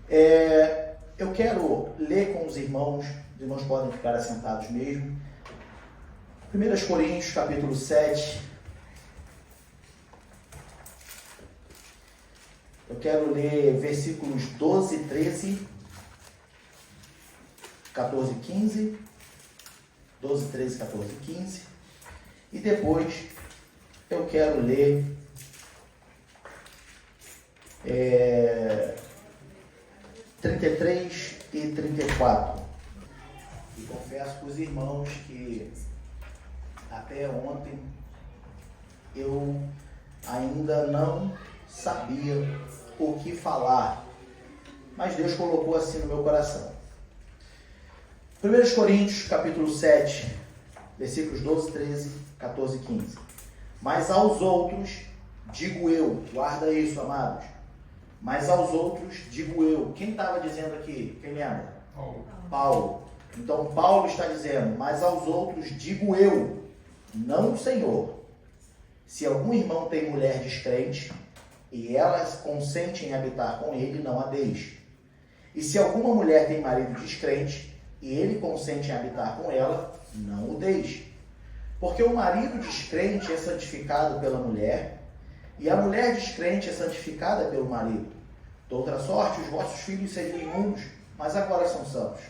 Eu quero ler com os irmãos podem ficar assentados mesmo. 1 Coríntios, capítulo 7. Eu quero ler versículos 12, 13, 14, 15. 12, 13, 14, 15. E depois eu quero ler 33 e 34. E confesso para os irmãos que até ontem eu ainda não sabia o que falar, mas Deus colocou assim no meu coração. 1 Coríntios, capítulo 7, versículos 12, 13, 14 e 15. Mas aos outros digo eu, guarda isso, amados. Mas aos outros digo eu. Quem estava dizendo aqui? Quem lembra? Paulo. Então Paulo está dizendo, mas aos outros digo eu, não o Senhor. Se algum irmão tem mulher descrente, e elas consentem em habitar com ele, não a deixe. E se alguma mulher tem marido descrente, e ele consente em habitar com ela, não o deixe. Porque o marido descrente é santificado pela mulher, e a mulher descrente é santificada pelo marido. De outra sorte, os vossos filhos seriam imundos, mas agora são santos.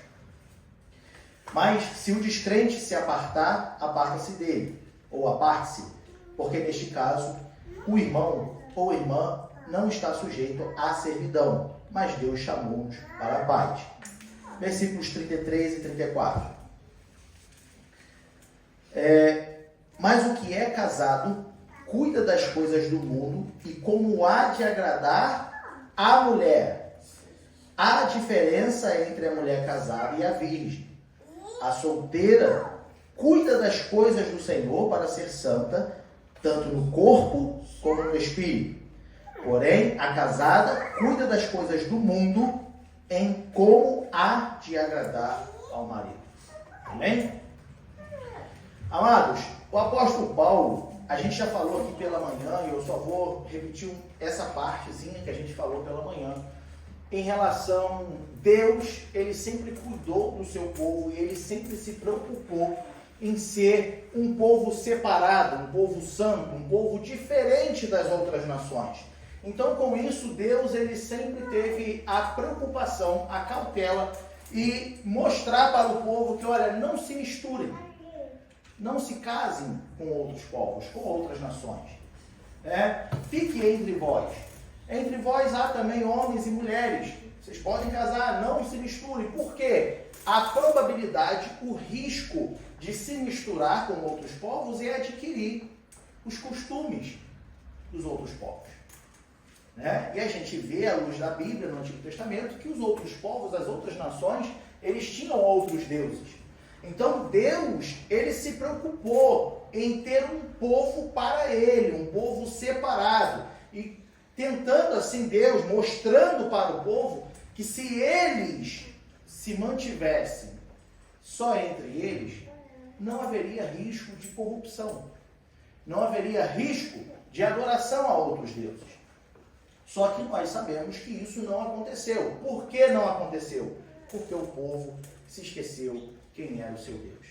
Mas se o descrente se apartar, aparta-se dele, ou aparte-se, porque neste caso, o irmão ou irmã não está sujeito à servidão, mas Deus chamou-nos para a paz. Versículos 33 e 34. Mas o que é casado cuida das coisas do mundo e como há de agradar a mulher. Há diferença entre a mulher casada e a virgem. A solteira cuida das coisas do Senhor para ser santa, tanto no corpo como no espírito. Porém, a casada cuida das coisas do mundo em como há de agradar ao marido. Amém? Amados, o apóstolo Paulo, a gente já falou aqui pela manhã, e eu só vou repetir essa partezinha que a gente falou pela manhã, em relação, Deus, ele sempre cuidou do seu povo, e ele sempre se preocupou em ser um povo separado, um povo santo, um povo diferente das outras nações. Então, com isso, Deus, ele sempre teve a preocupação, a cautela, e mostrar para o povo que, olha, não se misturem, não se casem com outros povos, com outras nações. Fique entre vós. Entre vós há também homens e mulheres. Vocês podem casar, não se misturem. Por quê? A probabilidade, o risco de se misturar com outros povos é adquirir os costumes dos outros povos. E a gente vê, à luz da Bíblia, no Antigo Testamento, que os outros povos, as outras nações, eles tinham outros deuses. Então Deus, ele se preocupou em ter um povo para ele, um povo separado. E tentando assim Deus, mostrando para o povo que se eles se mantivessem só entre eles, não haveria risco de corrupção. Não haveria risco de adoração a outros deuses. Só que nós sabemos que isso não aconteceu. Por que não aconteceu? Porque o povo se esqueceu quem era o seu Deus.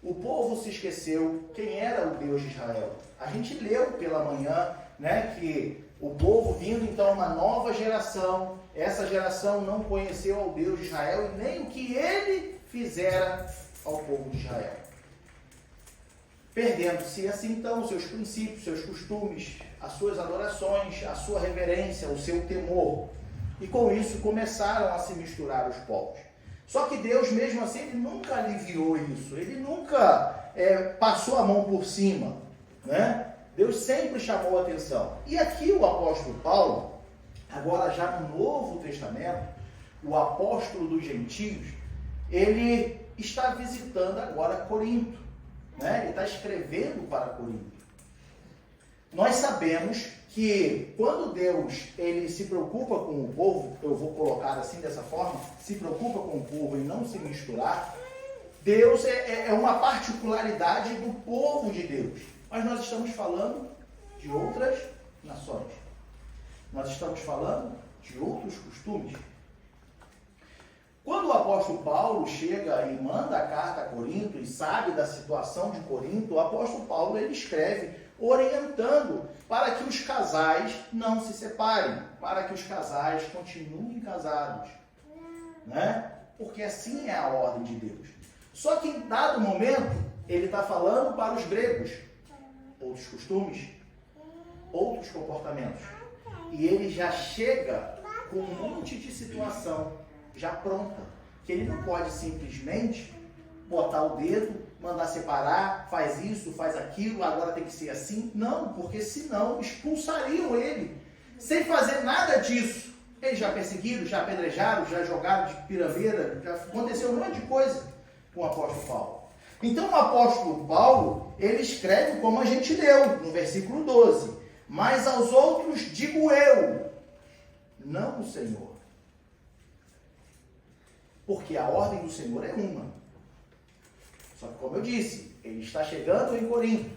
O povo se esqueceu quem era o Deus de Israel. A gente leu pela manhã, que o povo vindo então uma nova geração, essa geração não conheceu ao Deus de Israel e nem o que ele fizera ao povo de Israel. Perdendo-se assim então os seus princípios, seus costumes, as suas adorações, a sua reverência, o seu temor. E com isso começaram a se misturar os povos. Só que Deus, mesmo assim, ele nunca aliviou isso. Ele nunca passou a mão por cima. Deus sempre chamou a atenção. E aqui o apóstolo Paulo, agora já no Novo Testamento, o apóstolo dos gentios, ele está visitando agora Corinto. Ele está escrevendo para Corinto. Nós sabemos que quando Deus ele se preocupa com o povo, eu vou colocar assim dessa forma, se preocupa com o povo e não se misturar, Deus é uma particularidade do povo de Deus. Mas nós estamos falando de outras nações. Nós estamos falando de outros costumes. quando o apóstolo Paulo chega e manda a carta a Corinto e sabe da situação de Corinto, o apóstolo Paulo ele escreve orientando para que os casais não se separem, para que os casais continuem casados, né? Porque assim é a ordem de Deus. Só que em dado momento, ele está falando para os gregos, outros costumes, outros comportamentos. E ele já chega com um monte de situação já pronta, que ele não pode simplesmente botar o dedo, mandar separar, faz isso, faz aquilo, agora tem que ser assim. Não, porque senão expulsariam ele, sem fazer nada disso. Eles já perseguiram, já apedrejaram, já jogaram de pirameira, já aconteceu um monte de coisa com o apóstolo Paulo. Então o apóstolo Paulo, ele escreve como a gente leu, no versículo 12. Mas aos outros digo eu, não o Senhor. Porque a ordem do Senhor é uma. Só que, como eu disse, ele está chegando em Corinto,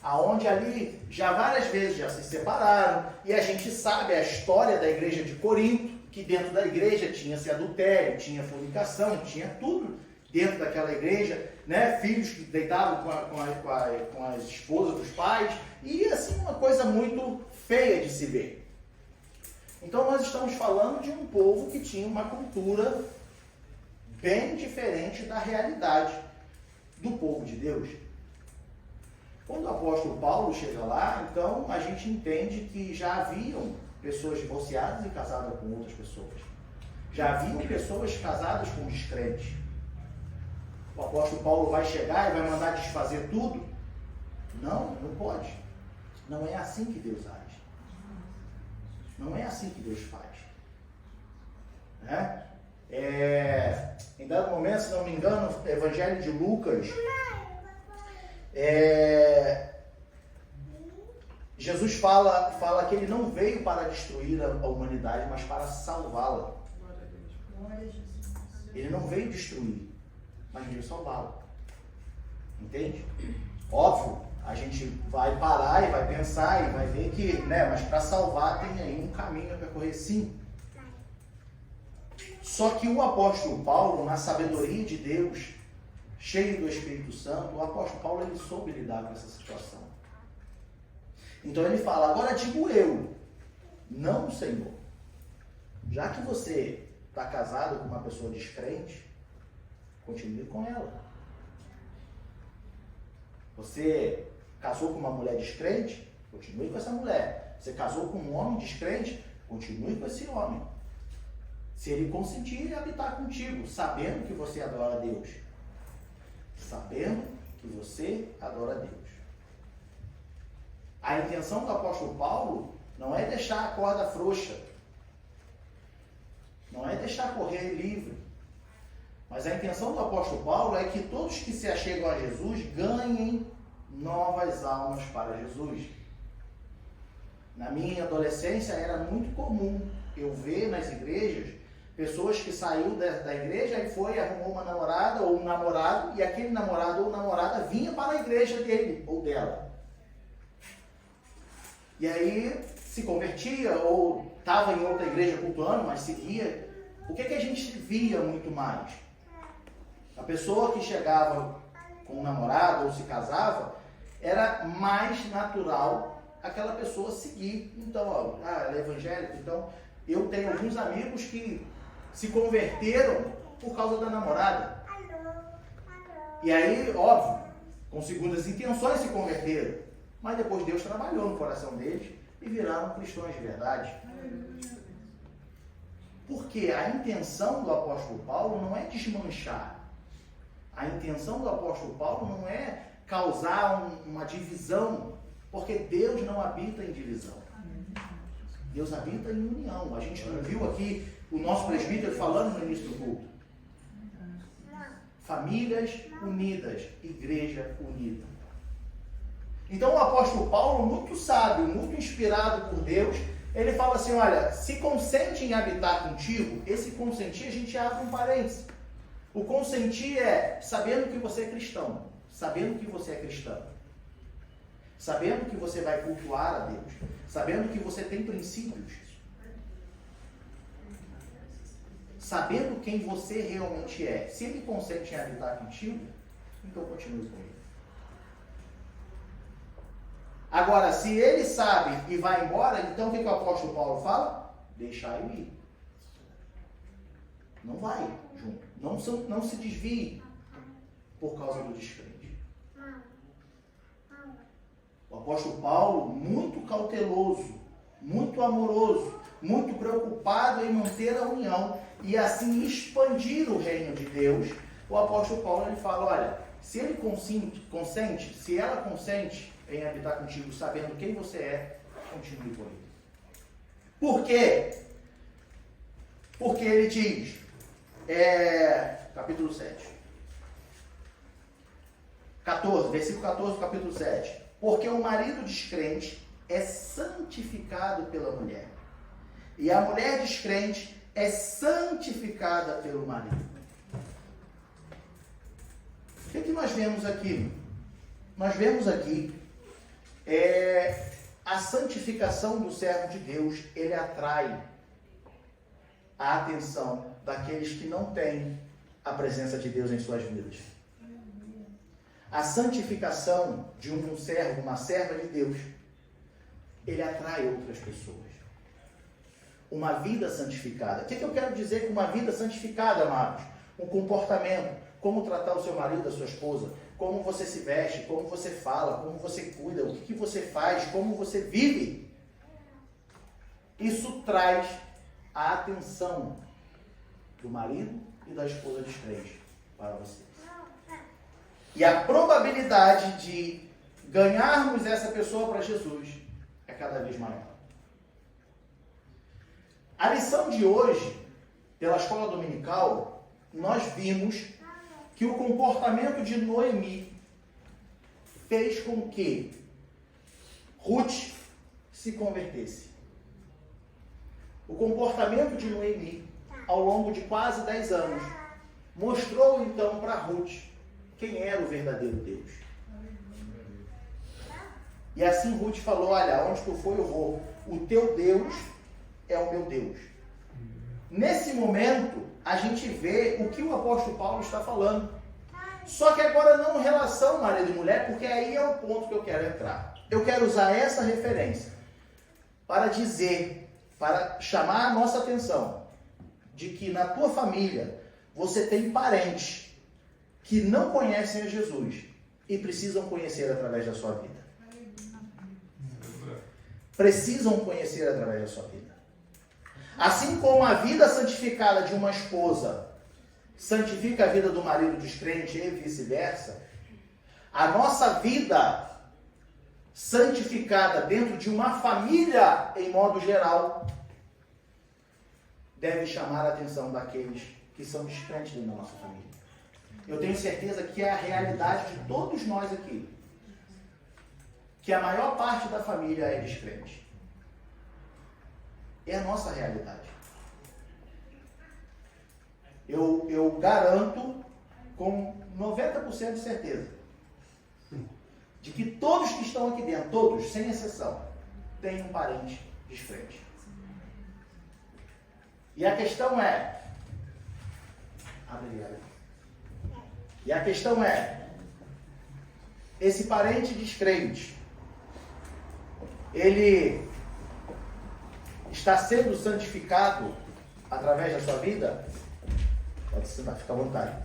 aonde ali já várias vezes já se separaram, e a gente sabe a história da igreja de Corinto, que dentro da igreja tinha-se adultério, tinha fornicação, tinha tudo dentro daquela igreja, né? Filhos que deitavam com as esposas dos pais, e assim uma coisa muito feia de se ver. Então nós estamos falando de um povo que tinha uma cultura bem diferente da realidade do povo de Deus. Quando o apóstolo Paulo chega lá, então a gente entende que já haviam pessoas divorciadas e casadas com outras pessoas. Já haviam pessoas casadas com descrentes. O apóstolo Paulo vai chegar e vai mandar desfazer tudo? Não, não pode. Não é assim que Deus age. Não é assim que Deus faz. Né? Em dado momento, se não me engano, no Evangelho de Lucas, Jesus fala que ele não veio para destruir a humanidade, mas para salvá-la. Ele não veio destruir, mas veio salvá-la. Entende? Óbvio, a gente vai parar e vai pensar e vai ver que, né, mas para salvar tem aí um caminho a percorrer, sim. Só que o apóstolo Paulo, na sabedoria de Deus, cheio do Espírito Santo, o apóstolo Paulo ele soube lidar com essa situação. Então ele fala, agora digo eu, não o Senhor. Já que você está casado com uma pessoa descrente, continue com ela. Você casou com uma mulher descrente, continue com essa mulher. Você casou com um homem descrente, continue com esse homem. Se ele consentir em habitar contigo, sabendo que você adora a Deus. Sabendo que você adora a Deus. A intenção do apóstolo Paulo não é deixar a corda frouxa. Não é deixar correr livre. Mas a intenção do apóstolo Paulo é que todos que se achegam a Jesus ganhem novas almas para Jesus. Na minha adolescência era muito comum eu ver nas igrejas pessoas que saíram da igreja e foi, arrumou uma namorada ou um namorado, e aquele namorado ou namorada vinha para a igreja dele ou dela. E aí se convertia ou estava em outra igreja cultuando, mas seguia. O que a gente via muito mais? A pessoa que chegava com um namorado ou se casava, era mais natural aquela pessoa seguir. Então, ela é evangélica, então eu tenho alguns amigos que se converteram por causa da namorada. E aí, óbvio, com segundas intenções se converteram. Mas depois Deus trabalhou no coração deles e viraram cristãos de verdade. Porque a intenção do apóstolo Paulo não é desmanchar. A intenção do apóstolo Paulo não é causar uma divisão. Porque Deus não habita em divisão. Deus habita em união. A gente não viu aqui o nosso presbítero falando no início do culto. Famílias unidas, igreja unida. Então o apóstolo Paulo, muito sábio, muito inspirado por Deus, ele fala assim, olha, se consente em habitar contigo, esse consentir a gente abre um parênteses. O consentir é sabendo que você é cristão, sabendo que você é cristã, sabendo que você vai cultuar a Deus, sabendo que você tem princípios, sabendo quem você realmente é, se ele consente em habitar contigo, então continue com ele. Agora, se ele sabe e vai embora, então o que o apóstolo Paulo fala? Deixar ele ir. Não vai junto. Não se desvie por causa do descrente. O apóstolo Paulo, muito cauteloso, muito amoroso, muito preocupado em manter a união e assim expandir o reino de Deus, o apóstolo Paulo ele fala, olha, se ele consente, se ela consente em habitar contigo, sabendo quem você é, continue com ele. Por quê? Porque ele diz, capítulo 7, 14, versículo 14, capítulo 7. Porque o marido descrente é santificado pela mulher. E a mulher descrente é santificada pelo marido. O que nós vemos aqui? Nós vemos aqui a santificação do servo de Deus, ele atrai a atenção daqueles que não têm a presença de Deus em suas vidas. A santificação de um servo, uma serva de Deus, ele atrai outras pessoas. Uma vida santificada. O que eu quero dizer com uma vida santificada, amados? Um comportamento, como tratar o seu marido, a sua esposa, como você se veste, como você fala, como você cuida, o que você faz, como você vive. Isso traz a atenção do marido e da esposa descrente para você. E a probabilidade de ganharmos essa pessoa para Jesus é cada vez maior. A lição de hoje, pela escola dominical, nós vimos que o comportamento de Noemi fez com que Ruth se convertesse. O comportamento de Noemi, ao longo de quase 10 anos, mostrou então para Ruth quem era o verdadeiro Deus. E assim Ruth falou, olha, onde tu for eu vou. O teu Deus é o meu Deus. Nesse momento, a gente vê o que o apóstolo Paulo está falando. Só que agora não em relação marido e mulher, porque aí é o ponto que eu quero entrar. Eu quero usar essa referência para dizer, para chamar a nossa atenção, de que na tua família você tem parentes que não conhecem a Jesus e precisam conhecer através da sua vida. Precisam conhecer através da sua vida. Assim como a vida santificada de uma esposa santifica a vida do marido descrente e vice-versa, a nossa vida santificada dentro de uma família, em modo geral, deve chamar a atenção daqueles que são descrentes da nossa família. Eu tenho certeza que é a realidade de todos nós aqui, que a maior parte da família é descrente. É a nossa realidade. Eu garanto com 90% de certeza de que todos que estão aqui dentro, todos, sem exceção, têm um parente descrente. E a questão é... E a questão é, esse parente descrente, ele está sendo santificado através da sua vida? Pode sentar, fica à vontade.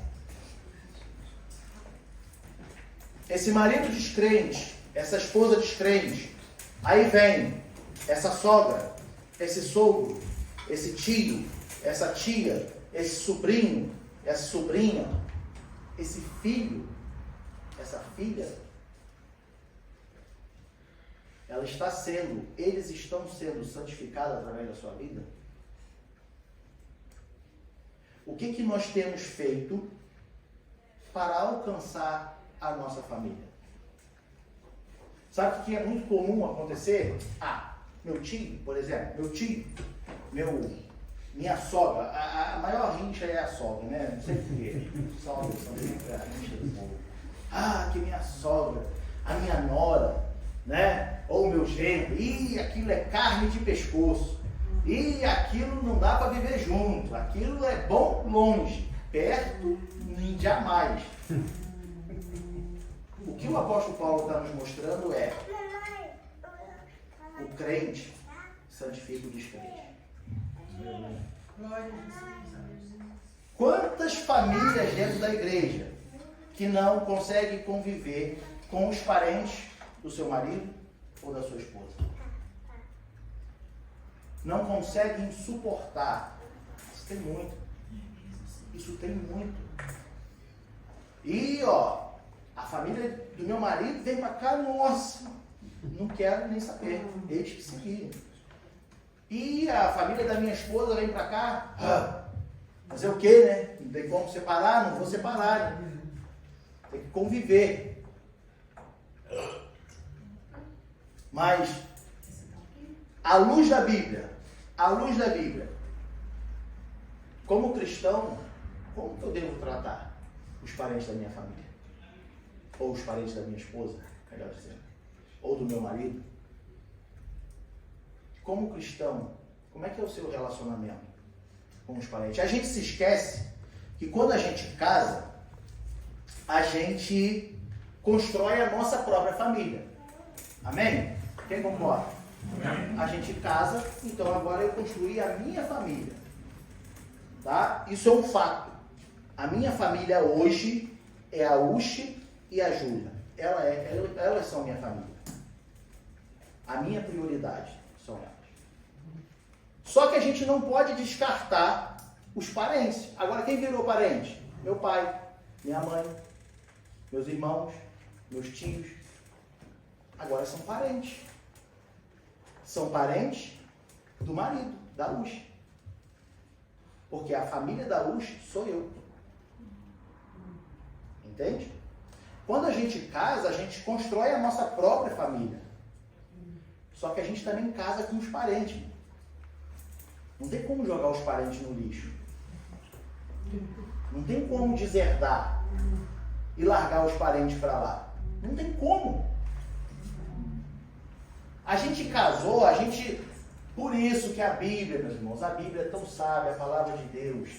Esse marido descrente, essa esposa descrente, aí vem essa sogra, esse sogro, esse tio, essa tia, esse sobrinho, essa sobrinha, esse filho, essa filha, eles estão sendo santificados através da sua vida? O que nós temos feito para alcançar a nossa família? Sabe o que é muito comum acontecer? Meu tio, por exemplo, minha sogra, a maior rincha é a sogra, né? Não sei porquê. Sogras são sempre a rincha do povo. Que minha sogra, a minha nora, né? Ou o meu genro, aquilo é carne de pescoço. E aquilo não dá para viver junto. Aquilo é bom longe. Perto, jamais. O que o apóstolo Paulo está nos mostrando é: o crente santifica o descrente. Quantas famílias dentro da igreja que não conseguem conviver com os parentes do seu marido ou da sua esposa? Não conseguem suportar. Isso tem muito. Isso tem muito. E a família do meu marido vem pra cá, nossa, não quero nem saber, eles que seguirem. E a família da minha esposa vem pra cá, fazer o quê, né? Não tem como separar, não vou separar, né? Tem que conviver. Mas, à luz da Bíblia, como cristão, como que eu devo tratar os parentes da minha família? Ou os parentes da minha esposa, melhor dizendo, ou do meu marido? Como cristão, como é que é o seu relacionamento com os parentes? A gente se esquece que quando a gente casa, a gente constrói a nossa própria família. Amém? Quem concorda? Amém. A gente casa, então agora eu construí a minha família. Tá? Isso é um fato. A minha família hoje é a Uchi e a Júlia. Elas são minha família. A minha prioridade são elas. Só que a gente não pode descartar os parentes. Agora, quem virou parente? Meu pai, minha mãe, meus irmãos, meus tios. Agora são parentes. São parentes do marido, da Uchi. Porque a família da Uchi sou eu. Entende? Quando a gente casa, a gente constrói a nossa própria família. Só que a gente também casa com os parentes. Não tem como jogar os parentes no lixo. Não tem como deserdar e largar os parentes para lá. Não tem como. A gente casou, por isso que a Bíblia, meus irmãos, a Bíblia é tão sábia, a palavra de Deus,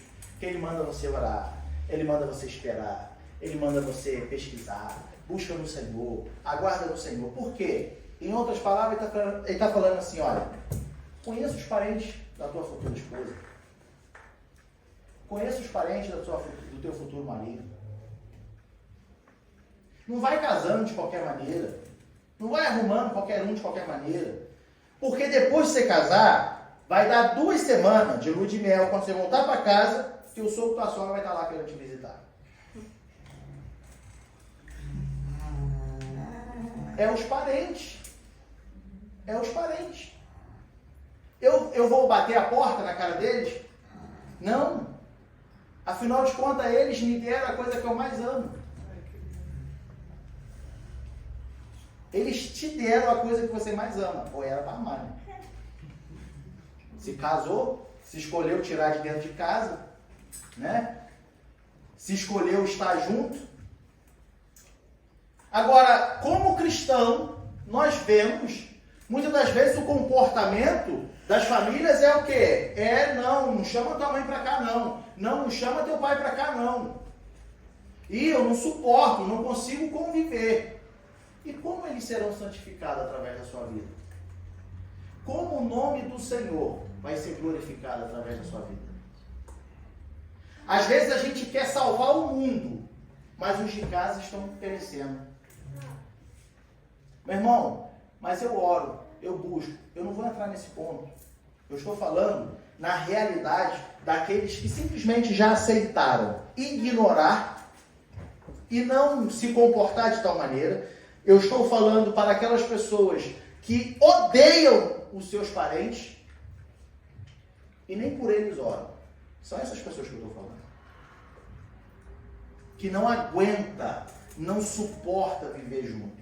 que Ele manda você orar, Ele manda você esperar, Ele manda você pesquisar, busca no Senhor, aguarda no Senhor. Por quê? Em outras palavras, Ele está falando assim, olha, conheça os parentes da tua futura esposa, conheça os parentes do teu futuro marido. Não vai casando de qualquer maneira, não vai arrumando qualquer um de qualquer maneira. Porque depois de você casar, vai dar 2 semanas de lua de mel, quando você voltar para casa, que o sogro da sogra vai estar lá querendo te visitar. É os parentes. É os parentes. Eu vou bater a porta na cara deles? Não. Afinal de contas, eles me deram a coisa que eu mais amo. Eles te deram a coisa que você mais ama. Ou era para amar, né? Se casou, se escolheu tirar de dentro de casa, né? Se escolheu estar junto. Agora, como cristão, nós vemos, muitas das vezes, o comportamento das famílias é o quê? Não chama tua mãe para cá, não. Não chama teu pai para cá, não. E eu não suporto, não consigo conviver. E como eles serão santificados através da sua vida? Como o nome do Senhor vai ser glorificado através da sua vida? Às vezes a gente quer salvar o mundo, mas os de casa estão perecendo. Meu irmão, mas eu oro, eu busco, eu não vou entrar nesse ponto. Eu estou falando na realidade daqueles que simplesmente já aceitaram ignorar e não se comportar de tal maneira. Eu estou falando para aquelas pessoas que odeiam os seus parentes e nem por eles oram. São essas pessoas que eu estou falando. Que não aguenta, não suporta viver junto.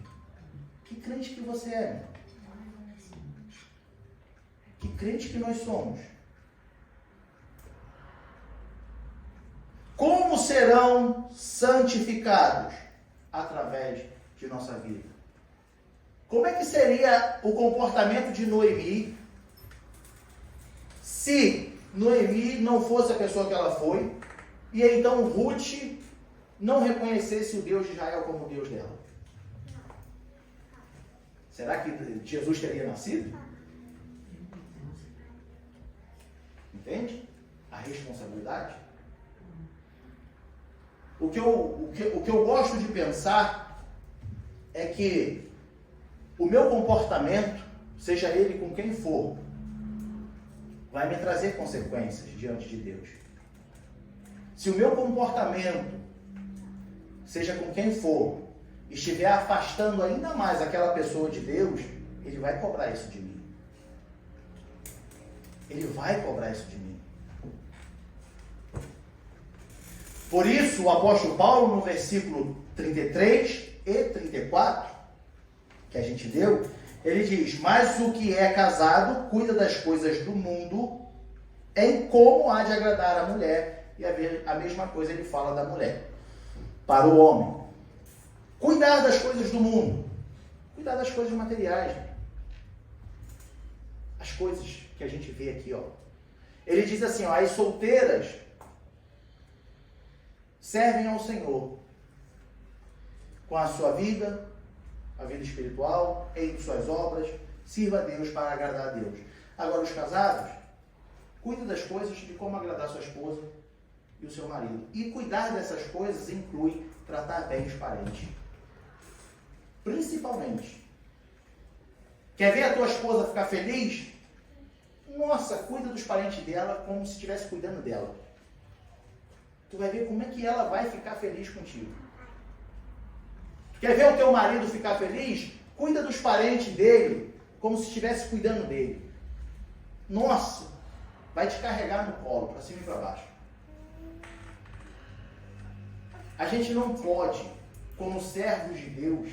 Que crente que você é, meu? Que crente que nós somos? Como serão santificados? Através de nossa vida. Como é que seria o comportamento de Noemi se Noemi não fosse a pessoa que ela foi, e então Ruth não reconhecesse o Deus de Israel como o Deus dela? Será que Jesus teria nascido? Entende? A responsabilidade. O que eu gosto de pensar é que o meu comportamento, seja ele com quem for, vai me trazer consequências diante de Deus. Se o meu comportamento, seja com quem for, estiver afastando ainda mais aquela pessoa de Deus, ele vai cobrar isso de mim. Ele vai cobrar isso de mim. Por isso, o apóstolo Paulo, no versículo 33 e 34, que a gente leu, ele diz: mas o que é casado cuida das coisas do mundo, em como há de agradar a mulher. E a mesma coisa ele fala da mulher para o homem. Cuidar das coisas do mundo, cuidar das coisas materiais, as coisas que a gente vê aqui, ó. Ele diz assim, ó: as solteiras servem ao Senhor com a sua vida, a vida espiritual, em suas obras, sirva a Deus para agradar a Deus. Agora, os casados, cuidem das coisas de como agradar sua esposa e o seu marido. E cuidar dessas coisas inclui tratar bem os parentes. Principalmente. Quer ver a tua esposa ficar feliz? Nossa, cuida dos parentes dela como se estivesse cuidando dela. Tu vai ver como é que ela vai ficar feliz contigo. Quer ver o teu marido ficar feliz? Cuida dos parentes dele como se estivesse cuidando dele. Nossa, vai te carregar no colo, para cima e para baixo. A gente não pode, como servos de Deus,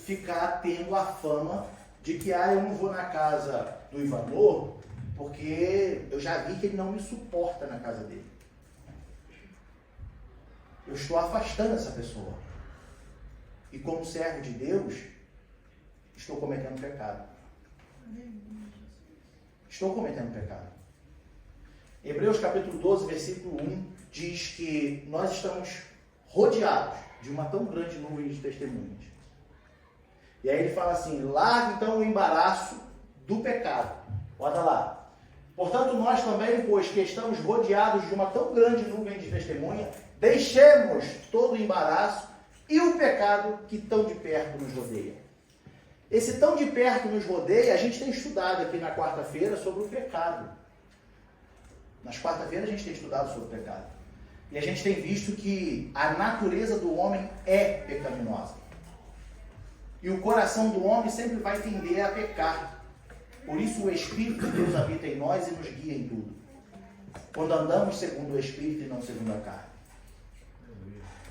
ficar tendo a fama de que eu não vou na casa do Ivanor porque eu já vi que ele não me suporta na casa dele. Eu estou afastando essa pessoa. E como servo de Deus, estou cometendo pecado. Estou cometendo pecado. Hebreus capítulo 12, versículo 1, diz que nós estamos rodeados de uma tão grande nuvem de testemunhas. E aí ele fala assim: larga então o embaraço do pecado. Olha lá. Portanto, nós também, pois que estamos rodeados de uma tão grande nuvem de testemunha, deixemos todo o embaraço e o pecado que tão de perto nos rodeia. Esse tão de perto nos rodeia, a gente tem estudado aqui na quarta-feira sobre o pecado. Nas quarta-feiras a gente tem estudado sobre o pecado. E a gente tem visto que a natureza do homem é pecaminosa. E o coração do homem sempre vai tender a pecar. Por isso o Espírito de Deus habita em nós e nos guia em tudo. Quando andamos segundo o Espírito e não segundo a carne.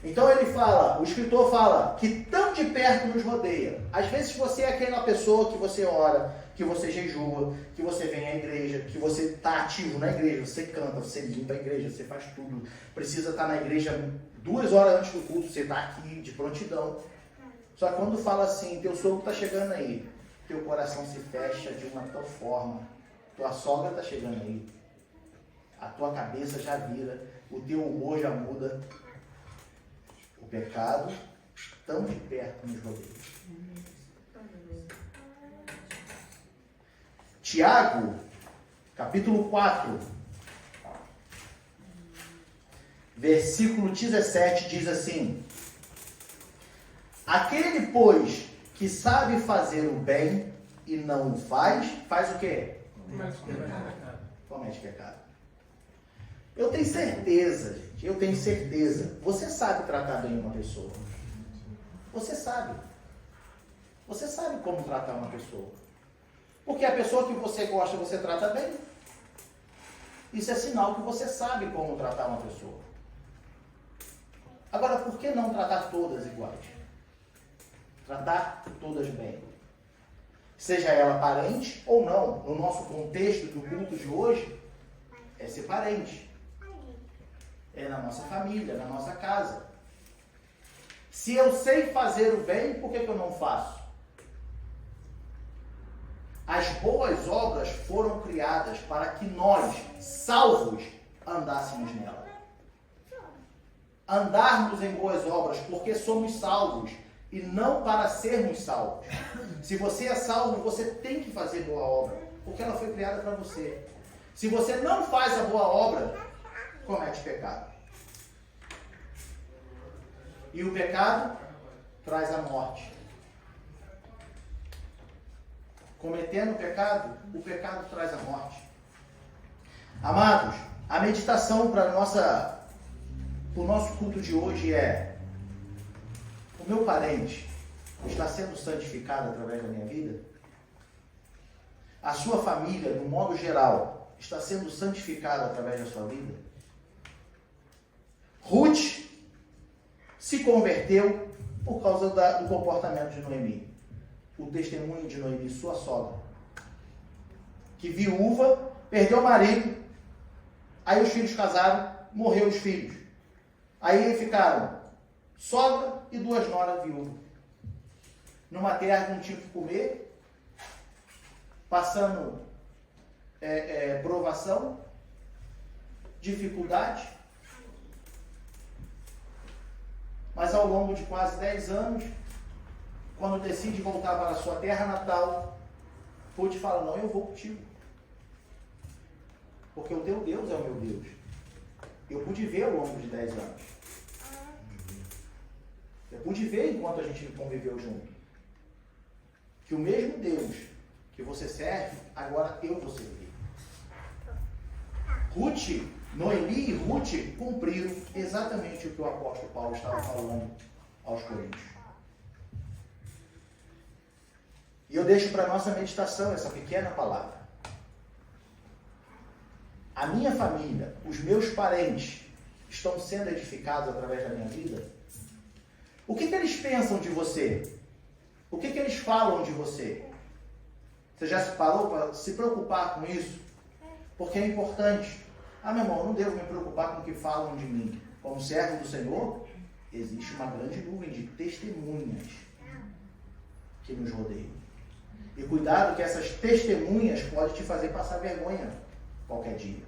Então ele fala, o escritor fala, que tão de perto nos rodeia. Às vezes você é aquela pessoa que você ora, que você jejua, que você vem à igreja, que você está ativo na igreja, você canta, você limpa a igreja, você faz tudo. Precisa estar na igreja 2 horas antes do culto, você está aqui de prontidão. Só que quando fala assim, teu sogro está chegando aí, teu coração se fecha de uma tal forma, tua sogra está chegando aí, a tua cabeça já vira, o teu humor já muda. O pecado tão de perto nos rodeia. Tiago, capítulo 4, versículo 17, diz assim: aquele, pois, que sabe fazer o bem e não o faz, faz o quê? Comete pecado. Eu tenho certeza, gente, eu tenho certeza. Você sabe tratar bem uma pessoa. Você sabe. Você sabe como tratar uma pessoa. Porque a pessoa que você gosta, você trata bem. Isso é sinal que você sabe como tratar uma pessoa. Agora, por que não tratar todas iguais? Tratar todas bem. Seja ela parente ou não. No nosso contexto do culto de hoje, é ser parente. É na nossa família, na nossa casa. Se eu sei fazer o bem, por que eu não faço? As boas obras foram criadas para que nós, salvos, andássemos nela. Andarmos em boas obras porque somos salvos e não para sermos salvos. Se você é salvo, você tem que fazer boa obra, porque ela foi criada para você. Se você não faz a boa obra, comete pecado. E o pecado traz a morte. Cometendo o pecado traz a morte. Amados, a meditação para o nosso culto de hoje é: o meu parente está sendo santificado através da minha vida? A sua família, no modo geral, está sendo santificada através da sua vida? Ruth se converteu por causa do comportamento de Noemi. O testemunho de Noemi, sua sogra, que viúva, perdeu o marido, aí os filhos casaram, morreu os filhos. Aí ficaram sogra e 2 noras viúvas. Numa terra que não tinha o que comer, passando provação, dificuldade. Mas ao longo de quase 10 anos, quando decide voltar para a sua terra natal, Ruth fala: não, eu vou contigo. Porque o teu Deus é o meu Deus. Eu pude ver ao longo de 10 anos. Eu pude ver enquanto a gente conviveu junto. Que o mesmo Deus que você serve, agora eu vou servir. Noemi e Ruth cumpriram exatamente o que o apóstolo Paulo estava falando aos Coríntios. E eu deixo para a nossa meditação essa pequena palavra. A minha família, os meus parentes, estão sendo edificados através da minha vida? O que eles pensam de você? O que eles falam de você? Você já se parou para se preocupar com isso? Porque é importante. Meu irmão, eu não devo me preocupar com o que falam de mim. Como servo do Senhor, existe uma grande nuvem de testemunhas que nos rodeiam. E cuidado que essas testemunhas podem te fazer passar vergonha qualquer dia,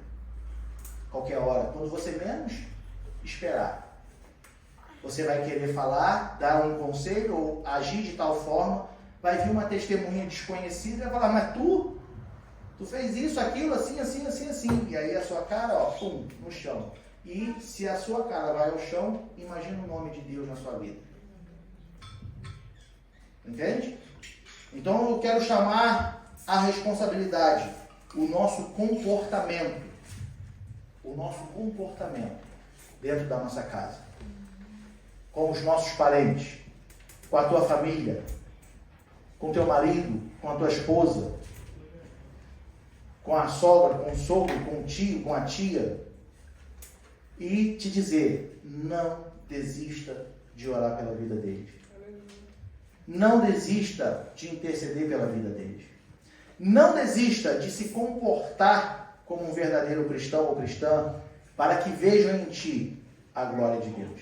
qualquer hora, quando você menos esperar. Você vai querer falar, dar um conselho ou agir de tal forma, vai vir uma testemunha desconhecida e vai falar: mas tu fez isso, aquilo, assim, assim, assim, assim. E aí a sua cara, pum, no chão. E se a sua cara vai ao chão, imagina o nome de Deus na sua vida. Entende? Então eu quero chamar a responsabilidade, o nosso comportamento dentro da nossa casa, com os nossos parentes, com a tua família, com o teu marido, com a tua esposa, com a sogra, com o sogro, com o tio, com a tia, e te dizer: não desista de orar pela vida deles. Não desista de interceder pela vida deles. Não desista de se comportar como um verdadeiro cristão ou cristã, para que vejam em ti a glória de Deus.